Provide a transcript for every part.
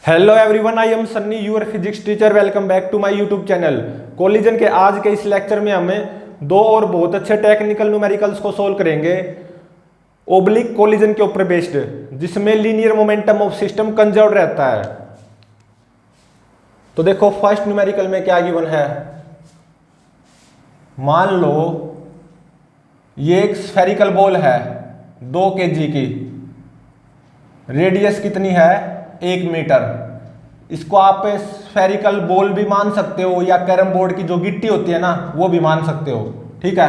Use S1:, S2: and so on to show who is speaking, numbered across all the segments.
S1: Hello everyone, I am Sunny, your physics teacher. Welcome back to my YouTube channel. Collision के आज के इस lecture में हमें दो और बहुत अच्छे टेक्निकल न्यूमेरिकल्स को सोल्व करेंगे ओब्लिक कोलिजन के ऊपर बेस्ड, जिसमें linear momentum of system conserve रहता है। तो देखो फर्स्ट न्यूमेरिकल में क्या गिवन है। मान लो ये एक स्फेरिकल बॉल है 2 kg की, रेडियस कितनी है 1 मीटर। इसको आप स्फेरिकल बॉल भी मान सकते हो या कैरम बोर्ड की जो गिट्टी होती है ना वो भी मान सकते हो, ठीक है।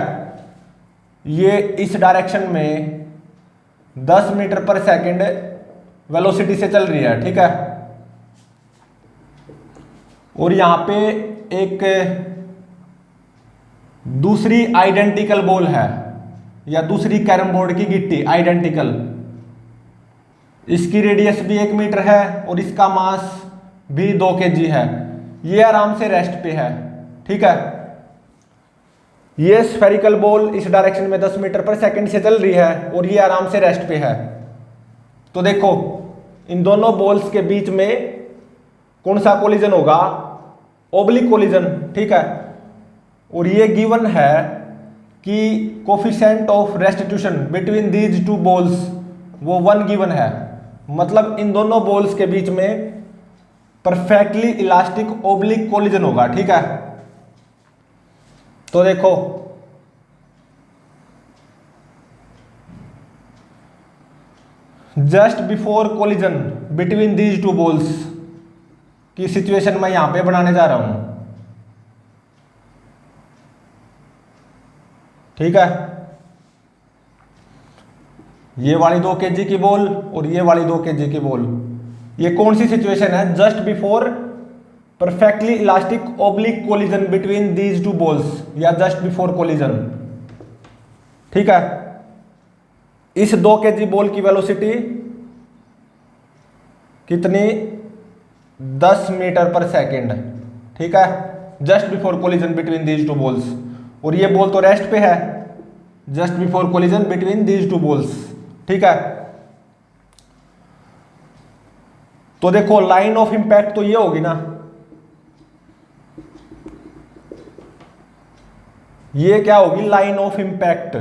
S1: ये इस डायरेक्शन में 10 मीटर पर सेकंड वेलोसिटी से चल रही है, ठीक है। और यहां पे एक दूसरी आइडेंटिकल बॉल है या दूसरी कैरम बोर्ड की गिट्टी आइडेंटिकल, इसकी रेडियस भी 1 मीटर है और इसका मास भी 2 kg है। ये आराम से रेस्ट पे है, ठीक है। ये स्फेरिकल बॉल इस डायरेक्शन में 10 मीटर पर सेकंड से चल रही है और ये आराम से रेस्ट पे है। तो देखो इन दोनों बॉल्स के बीच में कौन सा कोलिजन होगा, ओब्लिक कोलिजन, ठीक है। और ये गिवन है कि coefficient of restitution between these two balls वो 1 गिवन है। मतलब इन दोनों बॉल्स के बीच में परफेक्टली इलास्टिक ओब्लिक कोलिजन होगा, ठीक है। तो देखो just before collision between these two balls की सिचुएशन मैं यहां पे बनाने जा रहा हूं, ठीक है। ये वाली 2 kg की बॉल और ये वाली 2 kg की बॉल, ये कौन सी सिचुएशन है, just before perfectly elastic oblique collision between these two balls या जस्ट बिफोर कोलिजन, ठीक है। इस 2 kg बॉल की वेलोसिटी कितनी 10 मीटर पर सेकेंड, ठीक है, just before collision between these two balls. और ये बॉल तो रेस्ट पे है, just before collision between these two balls, ठीक है। तो देखो लाइन ऑफ इंपैक्ट तो ये होगी ना, ये क्या होगी लाइन ऑफ इंपैक्ट,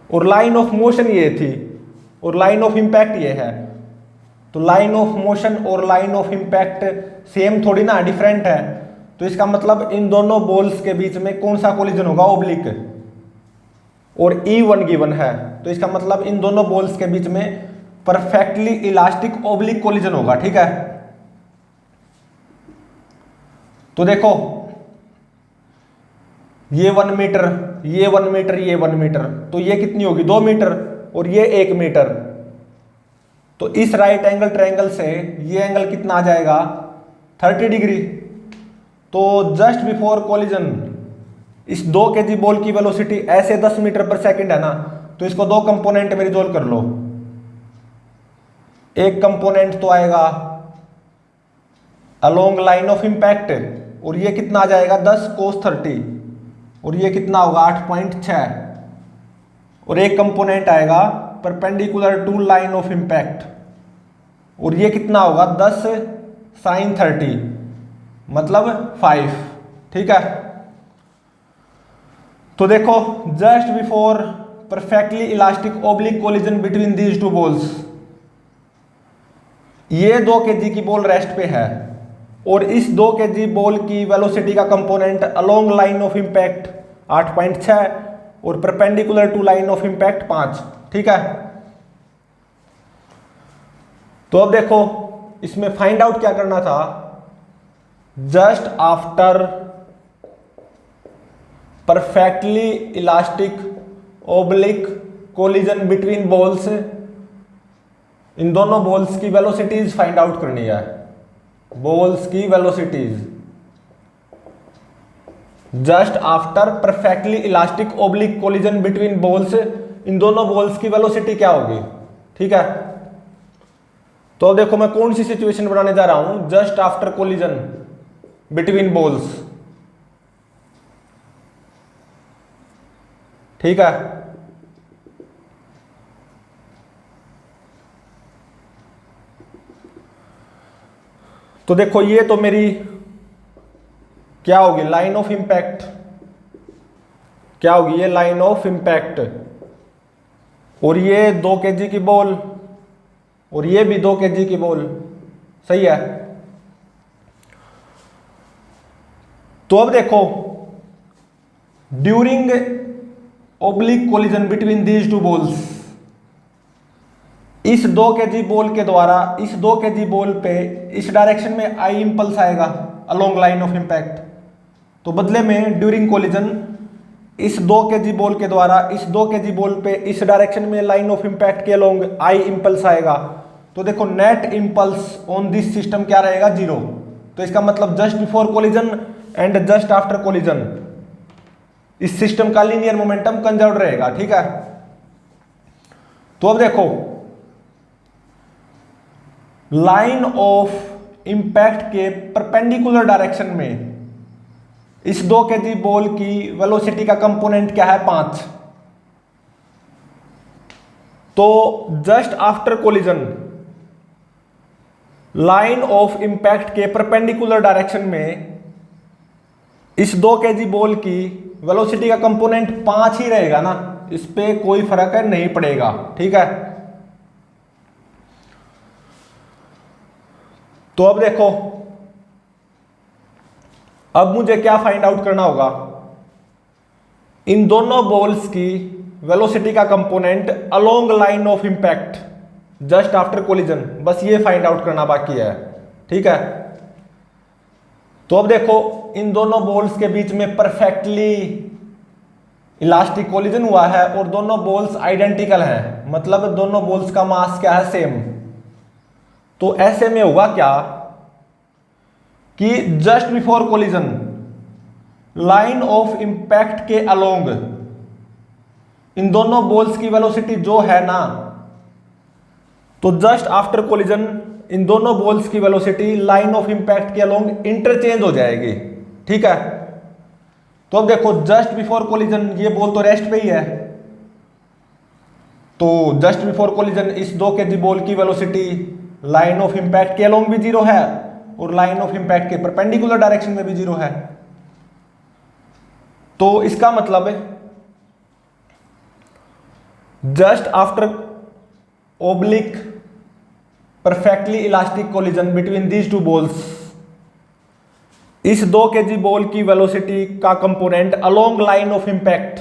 S1: और लाइन ऑफ मोशन ये थी और लाइन ऑफ इंपैक्ट ये है। तो लाइन ऑफ मोशन और लाइन ऑफ इंपैक्ट सेम थोड़ी ना, डिफरेंट है। तो इसका मतलब इन दोनों बॉल्स के बीच में कौन सा कोलिजन होगा, ओब्लिक, और E1 गिवन है। तो इसका मतलब इन दोनों बॉल्स के बीच में परफेक्टली इलास्टिक ओब्लिक कोलिजन होगा, ठीक है। तो देखो ये 1 मीटर, ये 1 मीटर, ये 1 मीटर, तो ये कितनी होगी 2 मीटर और ये 1 मीटर। तो इस राइट एंगल ट्रायंगल से ये एंगल कितना आ जाएगा 30 डिग्री। तो जस्ट बिफोर कोलिजन इस 2 kg बॉल की वेलोसिटी ऐसे 10 मीटर पर सेकंड है ना, तो इसको दो कंपोनेंट में रिजोल्व कर लो। एक कंपोनेंट तो आएगा अलोंग लाइन ऑफ इंपैक्ट और ये कितना आ जाएगा 10 cos 30 और ये कितना होगा 8.6। और एक कंपोनेंट आएगा perpendicular to line of impact और ये कितना होगा 10 sin 30 मतलब 5, ठीक है। तो देखो just before perfectly elastic oblique collision between these two balls, ये 2 kg की बॉल रेस्ट पे है और इस 2 kg बॉल की वेलोसिटी का component along line of impact 8.6 और perpendicular to line of impact 5, ठीक है। तो अब देखो इसमें फाइंड आउट क्या करना था, just after perfectly elastic oblique collision between balls, इन दोनों बॉल्स की वेलोसिटीज फाइंड आउट करनी है, बॉल्स की velocities just after perfectly elastic oblique collision between balls, इन दोनों बॉल्स की वेलोसिटी क्या होगी, ठीक है। तो देखो मैं कौन सी सिचुएशन बनाने जा रहा हूं, just after collision between balls, ठीक है। तो देखो ये तो मेरी क्या होगी, लाइन ऑफ इम्पैक्ट, क्या होगी ये लाइन ऑफ इम्पैक्ट, और ये 2 kg की बॉल और ये भी 2 kg की बॉल, सही है। तो अब देखो during oblique collision between these two balls, इस 2 kg बॉल के द्वारा इस 2 kg बॉल पे इस डायरेक्शन में आई इंपल्स आएगा अलोंग लाइन ऑफ इम्पैक्ट। तो बदले में ड्यूरिंग कोलिजन इस 2 kg बॉल के द्वारा इस 2 kg बॉल पे इस डायरेक्शन में लाइन ऑफ इम्पैक्ट के अलोंग आई इंपल्स आएगा। तो देखो net impulse on this system क्या रहेगा, 0। तो इसका मतलब just before collision and just after collision इस सिस्टम का लीनियर मोमेंटम कंजर्व रहेगा, ठीक है। तो अब देखो लाइन ऑफ इंपैक्ट के परपेंडिकुलर डायरेक्शन में इस 2 kg बॉल की वेलोसिटी का कंपोनेंट क्या है, 5। तो just after collision line of impact के परपेंडिकुलर डायरेक्शन में इस 2 kg बॉल की वेलोसिटी का कंपोनेंट 5 ही रहेगा ना, इस पे कोई फर्क नहीं पड़ेगा, ठीक है। तो अब देखो अब मुझे क्या फाइंड आउट करना होगा, इन दोनों बॉल्स की वेलोसिटी का component along line of impact just after collision, बस ये फाइंड आउट करना बाकी है, ठीक है। तो अब देखो इन दोनों बॉल्स के बीच में परफेक्टली इलास्टिक कोलिजन हुआ है और दोनों बॉल्स आइडेंटिकल हैं, मतलब दोनों बॉल्स का मास क्या है, सेम। तो ऐसे में होगा क्या कि just before collision line of impact के अलोंग इन दोनों बॉल्स की वेलोसिटी जो है ना, तो जस्ट आफ्टर कोलिजन इन दोनों बॉल्स की वेलोसिटी लाइन ऑफ इंपैक्ट के अलोंग इंटरचेंज हो जाएगी, ठीक है। तो अब देखो जस्ट बिफोर कोलिजन ये बॉल तो रेस्ट पे ही है, तो जस्ट बिफोर कोलिजन इस 2 kg बॉल की वेलोसिटी लाइन ऑफ इंपैक्ट के अलोंग भी 0 है और लाइन ऑफ इंपैक्ट के परपेंडिकुलर डायरेक्शन में भी 0 है। तो इसका मतलब just after oblique perfectly elastic collision between these two balls इस 2 kg बॉल की वेलोसिटी का component along line of impact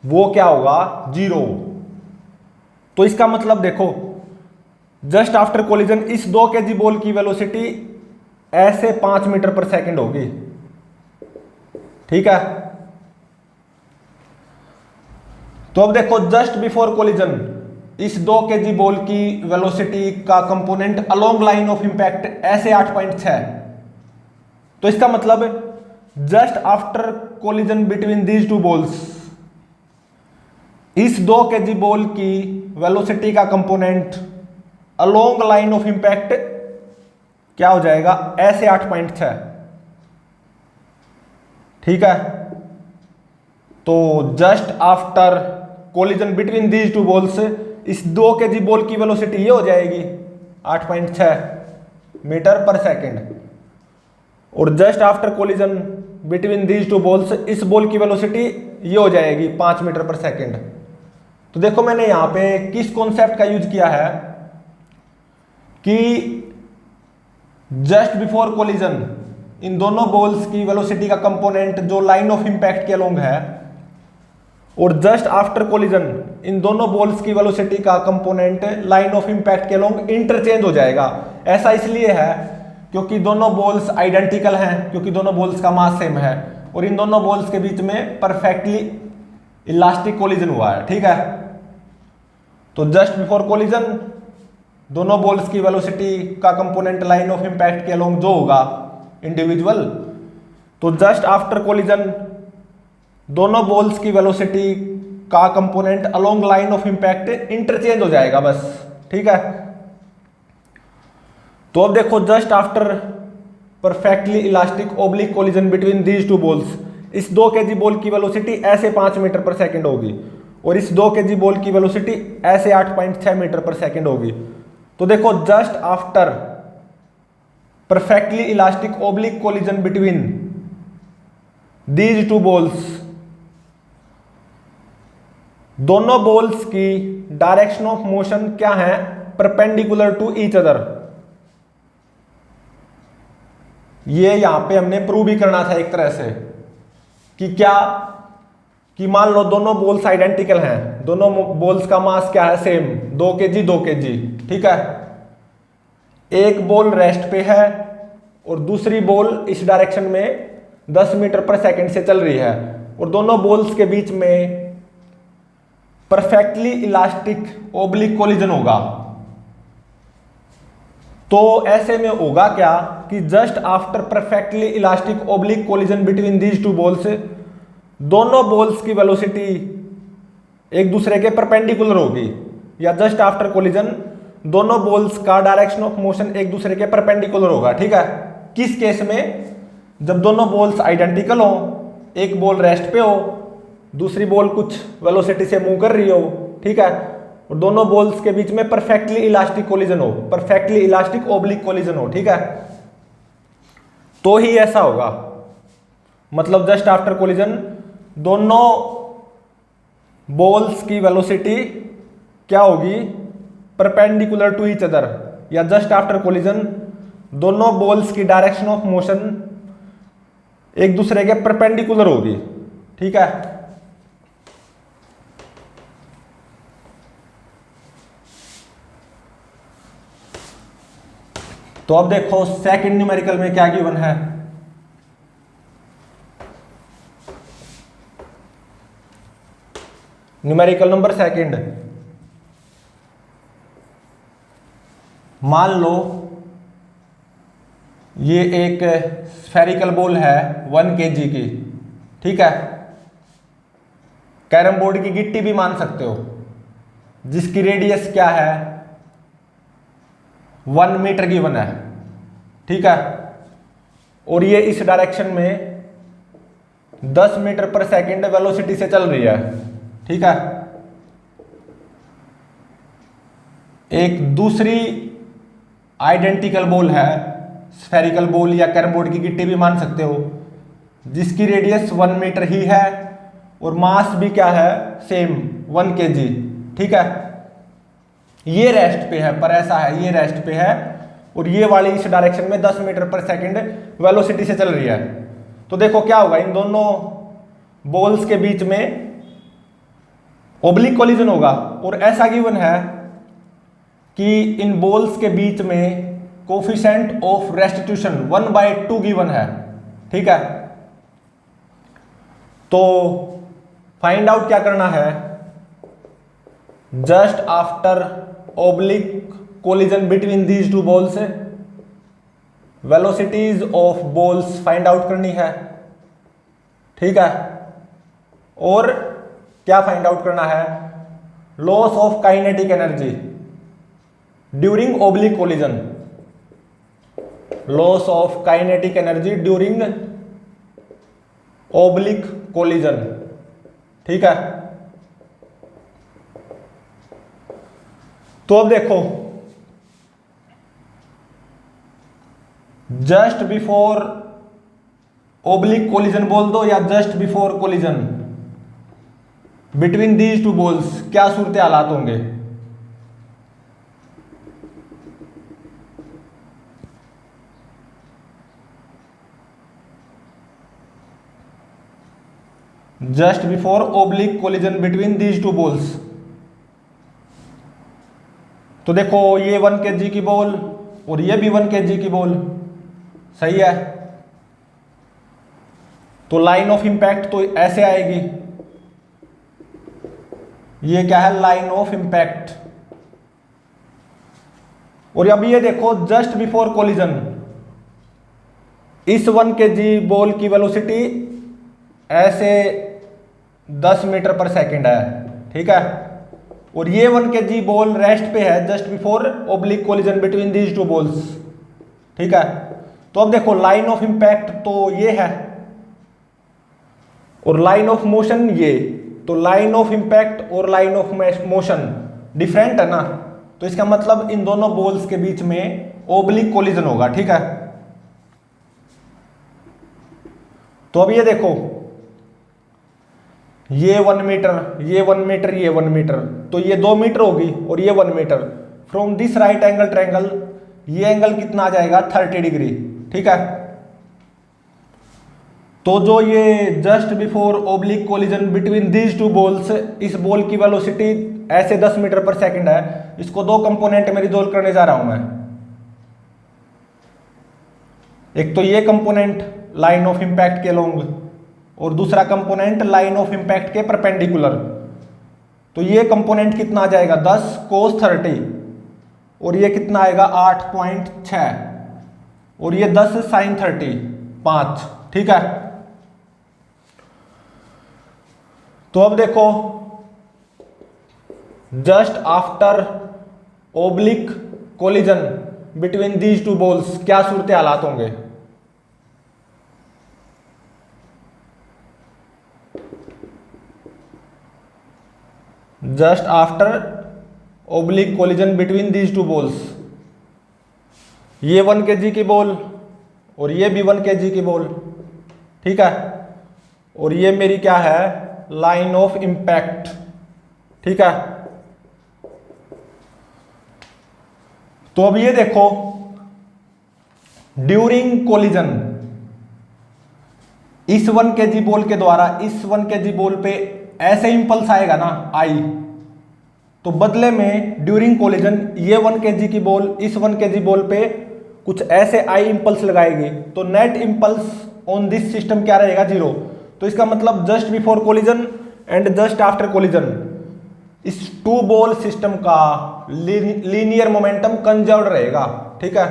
S1: वो क्या होगा, 0। तो इसका मतलब देखो जस्ट आफ्टर कोलिजन इस 2 kg बॉल की वेलोसिटी ऐसे 5 मीटर पर सेकंड होगी, ठीक है। तो अब देखो जस्ट बिफोर कोलिजन इस 2 kg बॉल की वेलोसिटी का component along line of impact ऐसे 8.6। तो इसका मतलब just after collision between these two balls इस 2 kg बॉल की वेलोसिटी का component along line of impact क्या हो जाएगा, ऐसे 8.6, ठीक है। तो just after collision between these two balls इस 2 kg बॉल की वेलोसिटी ये हो जाएगी 8.6 मीटर पर सेकंड, और just after collision between these two balls इस बॉल की वेलोसिटी ये हो जाएगी 5 मीटर पर सेकंड। तो देखो मैंने यहां पे किस कॉन्सेप्ट का यूज किया है कि जस्ट बिफोर कोलिजन इन दोनों बॉल्स की वेलोसिटी का कंपोनेंट जो लाइन ऑफ इंपैक्ट के अलोंग है, और जस्ट आफ्टर कोलिजन इन दोनों बॉल्स की वेलोसिटी का कंपोनेंट लाइन ऑफ इंपैक्ट के अलोंग इंटरचेंज हो जाएगा। ऐसा इसलिए है क्योंकि दोनों बॉल्स आइडेंटिकल हैं, क्योंकि दोनों बॉल्स का मास सेम है और इन दोनों बॉल्स के बीच में परफेक्टली इलास्टिक कोलिजन हुआ है, ठीक है। तो जस्ट बिफोर कोलिजन दोनों बॉल्स की वेलोसिटी का कंपोनेंट लाइन ऑफ इंपैक्ट के अलोंग जो होगा इंडिविजुअल, तो जस्ट आफ्टर कोलिजन दोनों बॉल्स की वेलोसिटी का component along line of impact interchange हो जाएगा, बस, ठीक है। तो अब देखो just after perfectly elastic oblique collision between these two balls इस 2 kg बॉल की वेलोसिटी ऐसे 5 मीटर पर सेकंड होगी और इस 2 kg बॉल की वेलोसिटी ऐसे 8.6 मीटर पर सेकंड होगी। तो देखो just after perfectly elastic oblique collision between these two balls, दोनों बॉल्स की डायरेक्शन ऑफ मोशन क्या है, परपेंडिकुलर टू ईच अदर। ये यहां पे हमने प्रूव भी करना था एक तरह से कि क्या, कि मान लो दोनों बॉल्स आइडेंटिकल हैं, दोनों बॉल्स का मास क्या है, सेम 2 kg 2 kg, ठीक है। एक बॉल रेस्ट पे है और दूसरी बॉल इस डायरेक्शन में 10 मीटर पर सेकंड से चल रही है और दोनों बॉल्स के बीच में परफेक्टली इलास्टिक ओब्लिक कोलिजन होगा। तो ऐसे में होगा क्या कि just after perfectly elastic oblique collision between these two balls, दोनों बॉल्स की वेलोसिटी एक दूसरे के परपेंडिकुलर होगी, या जस्ट आफ्टर कोलिजन दोनों बॉल्स का डायरेक्शन ऑफ मोशन एक दूसरे के परपेंडिकुलर होगा, ठीक है। किस केस में, जब दोनों बॉल्स आइडेंटिकल हो, एक बॉल रेस्ट पे हो, दूसरी बॉल कुछ वेलोसिटी से मूव कर रही हो, ठीक है, और दोनों बॉल्स के बीच में परफेक्टली इलास्टिक कोलिजन हो, परफेक्टली इलास्टिक ओब्लिक कोलिजन हो, ठीक है, तो ही ऐसा होगा। मतलब जस्ट आफ्टर कोलिजन दोनों बॉल्स की वेलोसिटी क्या होगी, परपेंडिकुलर टू ईच अदर, या जस्ट आफ्टर कोलिजन दोनों बॉल्स की डायरेक्शन ऑफ मोशन एक दूसरे के परपेंडिकुलर होगी, ठीक है। तो अब देखो सेकंड न्यूमेरिकल में क्या गिवन है। न्यूमेरिकल नंबर सेकंड, मान लो ये एक स्फेरिकल बॉल है 1 kg की, ठीक है, कैरम बोर्ड की गिट्टी भी मान सकते हो, जिसकी रेडियस क्या है 1 मीटर की वन है, ठीक है, और ये इस डायरेक्शन में 10 मीटर पर सेकंड वेलोसिटी से चल रही है, ठीक है। एक दूसरी आइडेंटिकल बॉल है, स्फेरिकल बॉल या कैरम बोर्ड की गिट्टी भी मान सकते हो, जिसकी रेडियस 1 मीटर ही है और मास भी क्या है, सेम 1 kg, ठीक है। ये रेस्ट पे है, पर ऐसा है ये रेस्ट पे है और ये वाली इस डायरेक्शन में 10 मीटर पर सेकंड वेलोसिटी से चल रही है। तो देखो क्या होगा, इन दोनों बॉल्स के बीच में ओब्लिक कोलिजन होगा, और ऐसा गिवन है कि इन बॉल्स के बीच में कोफिशिएंट ऑफ रेस्टिट्यूशन 1/2 गिवन है, ठीक है। तो फाइंड आउट क्या करना है, just after oblique collision between these two balls velocities of balls find out करनी है, ठीक है। और क्या फाइंड आउट करना है, loss of kinetic energy during oblique collision, loss of kinetic energy during oblique collision, ठीक है। तो अब देखो, जस्ट बिफोर ओब्लिक कोलिजन बोल दो या just before collision between these two balls, क्या सूरत हालात होंगे। Just before oblique collision between these two balls, तो देखो ये 1 kg की बॉल और ये भी 1 kg की बॉल, सही है। तो लाइन ऑफ इंपैक्ट तो ऐसे आएगी, ये क्या है, लाइन ऑफ इंपैक्ट। और अब ये देखो जस्ट बिफोर कोलिजन, इस 1 kg बॉल की वेलोसिटी ऐसे 10 मीटर पर सेकंड है, ठीक है, और ये 1 kg बॉल रेस्ट पे है just before oblique collision between these two balls, ठीक है। तो अब देखो लाइन ऑफ इंपैक्ट तो ये है और लाइन ऑफ मोशन ये, तो लाइन ऑफ इंपैक्ट और लाइन ऑफ मोशन डिफरेंट है ना, तो इसका मतलब इन दोनों बॉल्स के बीच में ओब्लिक कोलिजन होगा, ठीक है। तो अब ये देखो, ये 1 मीटर, ये 1 मीटर, ये 1 मीटर, तो ये 2 मीटर होगी और ये 1 metre. From this right angle triangle ये एंगल कितना आ जाएगा 30 डिग्री। ठीक है, तो जो ये just before oblique collision between these two balls, इस बॉल की वेलोसिटी ऐसे 10 मीटर पर सेकंड है। इसको दो कंपोनेंट में रिजोल्व करने जा रहा हूं मैं। एक तो ये कंपोनेंट लाइन ऑफ इंपैक्ट के अलोंग और दूसरा कंपोनेंट लाइन ऑफ इंपैक्ट के परपेंडिकुलर। तो ये कंपोनेंट कितना आ जाएगा 10 cos 30 और ये कितना आएगा 8.6 और ये 10 sin 30 5। ठीक है, तो अब देखो just after oblique collision between these two balls क्या सूरत हालात होंगे। Just after oblique collision between these two balls, ये 1 kg की बॉल और ये भी 1 kg की बॉल। ठीक है, और ये मेरी क्या है लाइन ऑफ इंपैक्ट। ठीक है, तो अब ये देखो ड्यूरिंग कोलिजन इस 1 kg बॉल के द्वारा इस 1 kg बॉल पे ऐसे इंपल्स आएगा ना आई, तो बदले में ड्यूरिंग कोलिजन ये 1 kg की बॉल इस 1 kg बॉल पे कुछ ऐसे आई इंपल्स लगाएगी, तो net impulse on this system क्या रहेगा 0। तो इसका मतलब just before collision and just after collision इस 2 बॉल सिस्टम का लीनियर मोमेंटम कंजर्व्ड रहेगा। ठीक है,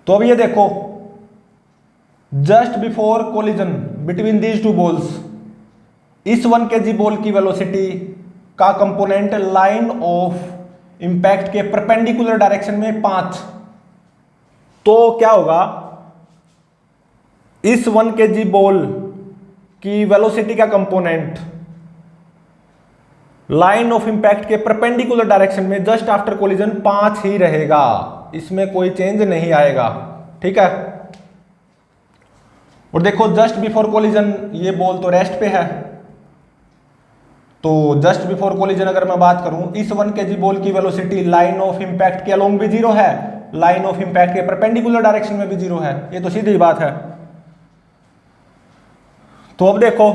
S1: तो अब ये देखो just before collision between these 2 balls इस 1 kg बॉल की वेलोसिटी का कंपोनेंट लाइन ऑफ इंपैक्ट के परपेंडिकुलर डायरेक्शन में 5। तो क्या होगा इस 1 kg बॉल की वेलोसिटी का कंपोनेंट लाइन ऑफ इंपैक्ट के परपेंडिकुलर डायरेक्शन में जस्ट आफ्टर कोलिजन 5 ही रहेगा, इसमें कोई चेंज नहीं आएगा। ठीक है, और देखो जस्ट बिफोर कोलिजन ये बॉल तो रेस्ट पे है, तो जस्ट बिफोर कोलिजन अगर मैं बात करूं इस 1 kg बॉल की वेलोसिटी लाइन ऑफ इंपैक्ट के अलोंग भी 0 है, लाइन ऑफ इंपैक्ट के परपेंडिकुलर डायरेक्शन में भी 0 है। ये तो सीधी बात है। तो अब देखो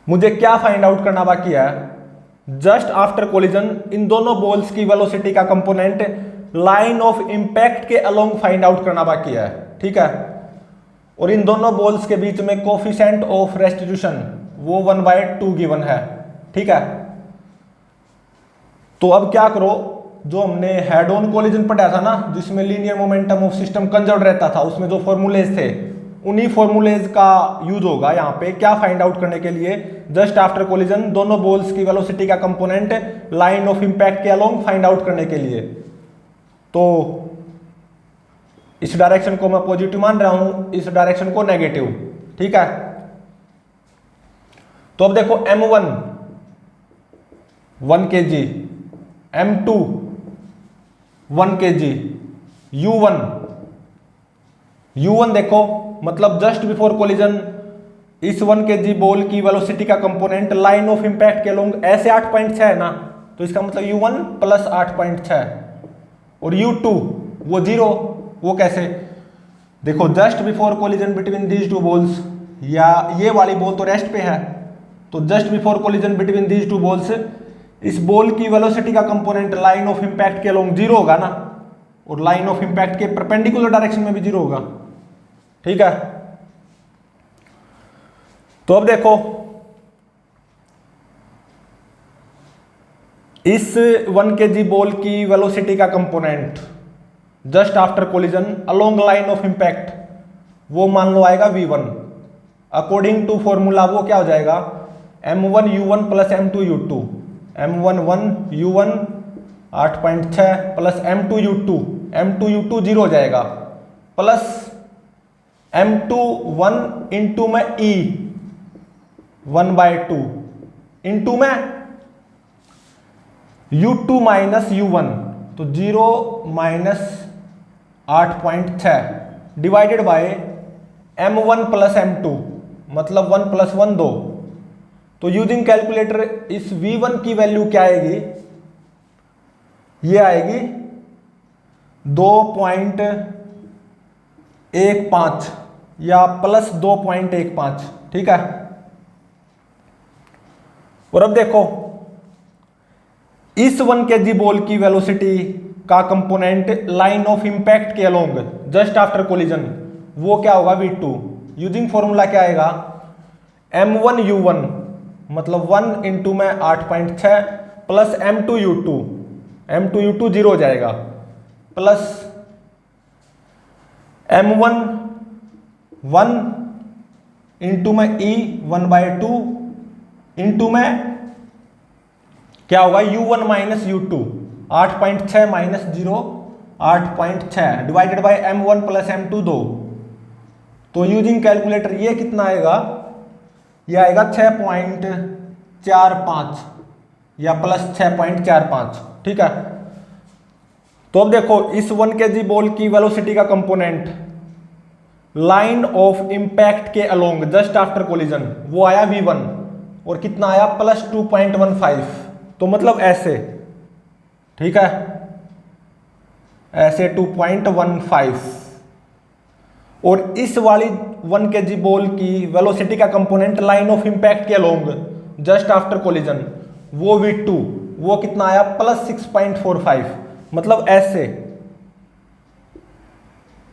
S1: मुझे क्या फाइंड आउट करना बाकी है, जस्ट आफ्टर कोलिजन इन दोनों बॉल्स की वेलोसिटी का कंपोनेंट लाइन ऑफ इंपैक्ट के अलोंग फाइंड आउट करना बाकी है। ठीक है, और इन दोनों बॉल्स के बीच में कोफिशिएंट ऑफ रेस्टिट्यूशन वो 1/2 गिवन है। ठीक है, तो अब क्या करो, जो हमने हेड ऑन कोलिजन पढ़ा था ना जिसमें linear momentum of system conserved रहता था, उसमें जो फॉर्मूलेज थे उन्हीं फॉर्मूलेज का यूज होगा यहाँ पे क्या फाइंड आउट करने के लिए, जस्ट आफ्टर कोलिजन दोनों बॉल्स की वेलोसिटी का कंपोनेंट लाइन ऑफ इंपैक्ट के अलोंग फाइंड आउट करने के लिए। तो इस डायरेक्शन को मैं पॉजिटिव मान रहा हूं, इस डायरेक्शन को नेगेटिव। ठीक है, तो अब देखो M1 1 kg, M2 1 kg, U1 देखो मतलब जस्ट बिफोर कोलिजन इस 1 kg बॉल की वेलोसिटी का कंपोनेंट लाइन ऑफ इंपैक्ट के अलोंग ऐसे 8.6 है ना, तो इसका मतलब U1 प्लस 8.6 और U2 वो 0। वो कैसे, देखो just before collision between these 2 balls, या ये वाली बॉल तो रेस्ट पे है, तो just before collision between these 2 balls इस बॉल की वेलोसिटी का कंपोनेंट लाइन ऑफ इंपैक्ट के अलोंग 0 होगा ना, और लाइन ऑफ इंपैक्ट के परपेंडिकुलर डायरेक्शन में भी 0 होगा। ठीक है, तो अब देखो इस 1 kg बॉल की वेलोसिटी का component just after collision along line of impact वो मान लो आएगा V1। अकॉर्डिंग टू फॉर्मूला वो क्या हो जाएगा M1 U1 plus M2 U2, M1 1 U1 8.6 plus M2 U2, M2 U2 0 हो जाएगा, प्लस M2 1 इंटू में E 1/2 इंटू में U2 माइनस U1, तो 0 minus 8.6 divided by m1 plus m2, मतलब 1 प्लस 1 2। तो यूजिंग कैलकुलेटर इस v1 की वैल्यू क्या आएगी, ये आएगी 2.15 या प्लस 2.15, ठीक है। और अब देखो इस 1 kg बॉल की वेलोसिटी का कंपोनेंट लाइन ऑफ इंपैक्ट के अलोंग जस्ट आफ्टर कोलिजन, वो क्या होगा v2। यूजिंग फॉर्मूला क्या आएगा, m1u1 मतलब 1 इंटू में 8.6 प्लस m2u2, m2u2 जीरो हो जाएगा, प्लस m1 1 इंटू में e 1/2 इंटू में क्या होगा u1 minus u2, 8.6 minus 0 8.6 divided by m1 plus m2 2। तो यूजिंग कैलकुलेटर ये कितना आएगा, ये आएगा 6.45 या प्लस 6.45, ठीक है। तो अब देखो इस 1 kg बॉल की वेलोसिटी का कंपोनेंट लाइन ऑफ इंपैक्ट के अलोंग जस्ट आफ्टर कोलिजन, वो आया v1 और कितना आया प्लस 2.15, तो मतलब ऐसे, ठीक है, ऐसे 2.15। और इस वाली 1 kg बॉल की वेलोसिटी का कंपोनेंट लाइन ऑफ इंपैक्ट के अलोंग जस्ट आफ्टर कोलिजन, वो v2, वो कितना आया प्लस 6.45, मतलब ऐसे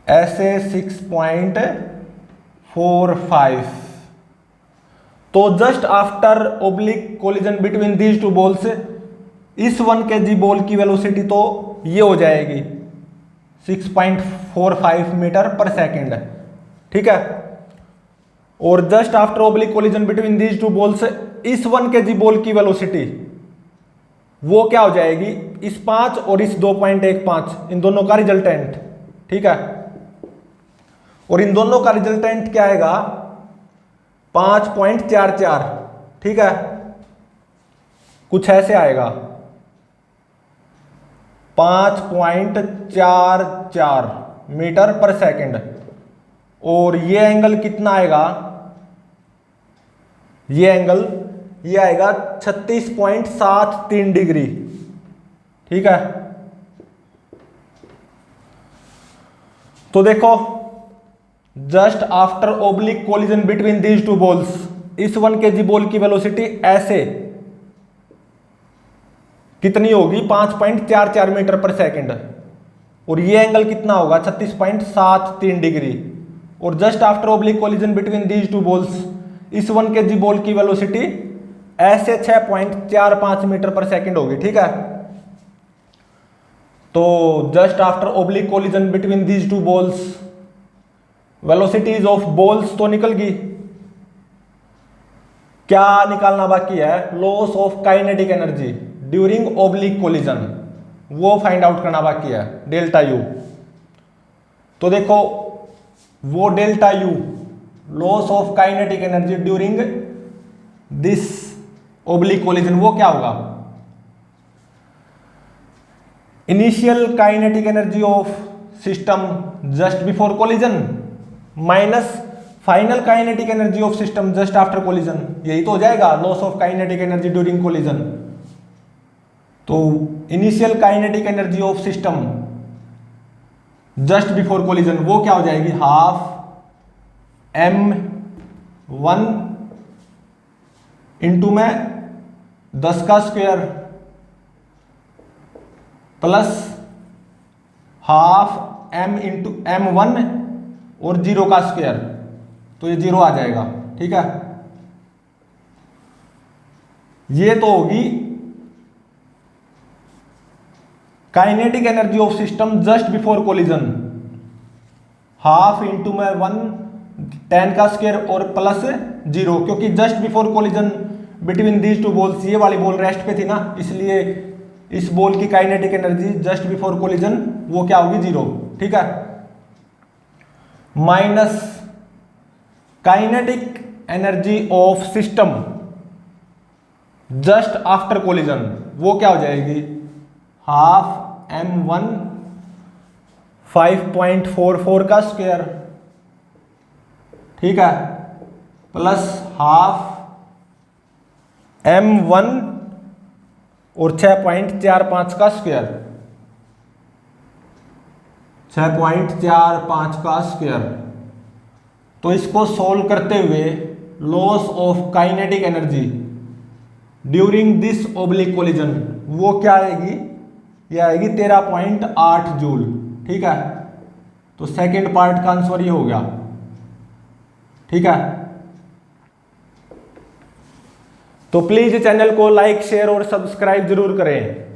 S1: 6.45। तो just after oblique collision between these two balls, इस 1 kg बॉल की वेलोसिटी तो ये हो जाएगी 6.45 मीटर पर सेकेंड, ठीक है। और just after oblique collision between these two balls, इस 1 kg बॉल की वेलोसिटी वो क्या हो जाएगी, इस 5 और इस 2.15, इन दोनों का रिजल्टेंट, ठीक है। और इन दोनों का रिजल्टेंट क्या आएगा 5.44, ठीक है, कुछ ऐसे आएगा 5.44 मीटर पर सेकंड। और ये एंगल कितना आएगा, ये एंगल ये आएगा 36.73 डिग्री, ठीक है। तो देखो just after oblique collision between these two balls, इस 1 kg बॉल की वेलोसिटी ऐसे कितनी होगी 5.44 मीटर पर सेकंड, और ये एंगल कितना होगा 36.73 डिग्री। और just after oblique collision between these two balls, इस 1 kg बॉल की वेलोसिटी ऐसे 6.45 मीटर पर सेकंड होगी, ठीक है। तो just after oblique collision between these two balls, velocities of balls तो निकल गई, क्या निकालना बाकी है, loss of kinetic energy during oblique collision, वो फाइंड आउट करना बाकी है, डेल्टा यू। तो देखो वो delta U, loss of kinetic energy during this oblique collision, वो क्या होगा, initial kinetic energy of system just before collision minus final kinetic energy of system just after collision, यही तो हो जाएगा loss of kinetic energy during collision. तो initial kinetic energy of system just before collision, वो क्या हो जाएगी, half m1 into में 10 का square plus half m into m1 और 0 का स्क्वायर, तो ये 0 आ जाएगा, ठीक है। ये तो होगी kinetic energy of system just before collision, half into में 1 10 का स्क्वायर और प्लस 0, क्योंकि just before collision between these two balls, ये वाली बॉल रेस्ट पे थी ना, इसलिए इस बॉल की kinetic energy just before collision वो क्या होगी 0, ठीक है। Minus kinetic energy of system just after collision, वो क्या हो जाएगी, हाफ m1 5.44 का स्क्वायर, ठीक है, प्लस हाफ m1 और 6.45 का स्क्वायर, 6.45 का स्क्वायर। तो इसको सोल्व करते हुए loss of kinetic energy during this oblique collision वो क्या आएगी, ये आएगी 13.8 जूल, ठीक है। तो सेकंड पार्ट का आंसर ये हो गया, ठीक है। तो प्लीज चैनल को लाइक शेयर और सब्सक्राइब जरूर करें।